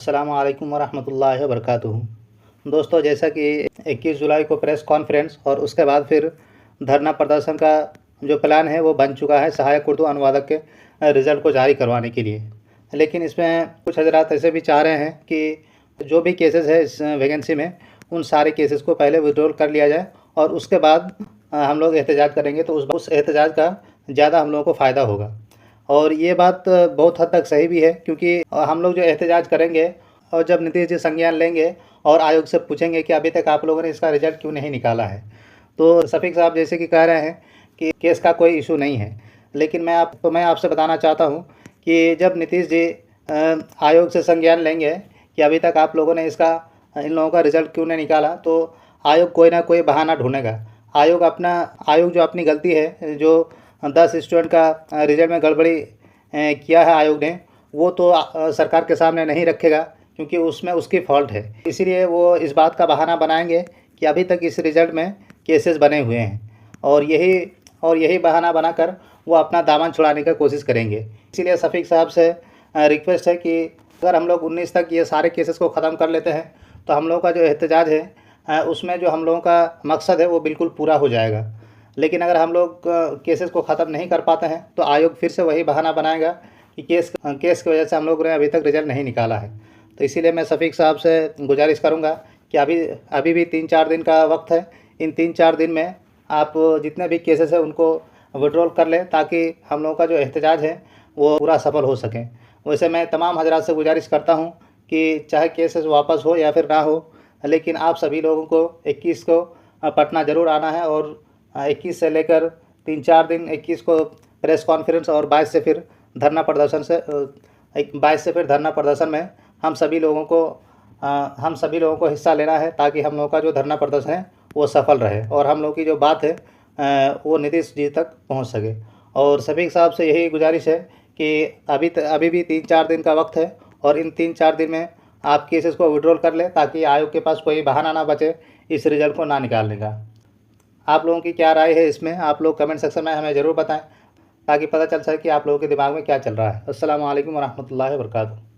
अस्सलामु अलैकुम वरहमतुल्लाहि वबरकातुहू। दोस्तों, जैसा कि 21 जुलाई को प्रेस कॉन्फ्रेंस और उसके बाद फिर धरना प्रदर्शन का जो प्लान है वो बन चुका है सहायक उर्दू अनुवादक के रिज़ल्ट को जारी करवाने के लिए। लेकिन इसमें कुछ हज़रात ऐसे भी चाह रहे हैं कि जो भी केसेस है इस वैकेंसी में, उन सारे केसेस को पहले विड्रॉल कर लिया जाए और उसके बाद हम लोग एहतजाज करेंगे, तो उस एहतजाज का ज़्यादा हम लोगों को फ़ायदा होगा। और ये बात बहुत हद तक सही भी है, क्योंकि हम लोग जो एहतजाज करेंगे और जब नीतीश जी संज्ञान लेंगे और आयोग से पूछेंगे कि अभी तक आप लोगों ने इसका रिज़ल्ट क्यों नहीं निकाला है, तो शफीक साहब जैसे कि कह रहे हैं कि केस का कोई इशू नहीं है। लेकिन मैं आपसे बताना चाहता हूँ कि जब नीतीश जी आयोग से संज्ञान लेंगे कि अभी तक आप लोगों ने इन लोगों का रिज़ल्ट क्यों नहीं निकाला, तो आयोग कोई ना कोई बहाना ढूँढेगा। आयोग जो अपनी गलती है, जो 10 स्टूडेंट का रिज़ल्ट में गड़बड़ी किया है आयोग ने, वो तो सरकार के सामने नहीं रखेगा, क्योंकि उसमें उसकी फ़ॉल्ट है। इसीलिए वो इस बात का बहाना बनाएंगे कि अभी तक इस रिज़ल्ट में केसेस बने हुए हैं, और यही बहाना बनाकर वो अपना दामन छुड़ाने की कोशिश करेंगे। इसीलिए शफीक साहब से रिक्वेस्ट है कि अगर हम लोग 19 तक ये सारे केसेस को ख़त्म कर लेते हैं, तो हम लोगों का जो एहतजाज है उसमें जो हम लोगों का मकसद है वो बिल्कुल पूरा हो जाएगा। लेकिन अगर हम लोग केसेस को ख़त्म नहीं कर पाते हैं, तो आयोग फिर से वही बहाना बनाएगा कि केस की वजह से हम लोगों ने अभी तक रिज़ल्ट नहीं निकाला है। तो इसीलिए मैं शफीक साहब से गुजारिश करूंगा कि अभी भी 3-4 दिन का वक्त है। इन 3-4 दिन में आप जितने भी केसेस हैं उनको विड्रॉल कर लें, ताकि हम लोगों का जो एहतजाज है वो पूरा सफल हो सके। वैसे मैं तमाम हजरात से गुजारिश करता हूँ कि चाहे केसेस वापस हो या फिर ना हो, लेकिन आप सभी लोगों को 21 को पटना ज़रूर आना है, और 21 से लेकर 3-4 दिन, 21 को प्रेस कॉन्फ्रेंस और 22 से फिर धरना प्रदर्शन में हम सभी लोगों को हिस्सा लेना है, ताकि हम लोगों का जो धरना प्रदर्शन है वो सफल रहे और हम लोग की जो बात है वो नीतीश जी तक पहुंच सके। और शफीक साहब से यही गुजारिश है कि अभी भी 3-4 दिन का वक्त है, और इन 3-4 दिन में आप केसेस को विड्रॉल कर लें, ताकि आयोग के पास कोई बहाना ना बचे इस रिज़ल्ट को ना निकालने का। आप लोगों की क्या राय है इसमें? आप लोग कमेंट सेक्शन में हमें ज़रूर बताएं, ताकि पता चल सके कि आप लोगों के दिमाग में क्या चल रहा है। अस्सलामु अलैकुम वरहमतुल्लाहि वबरकातुहू।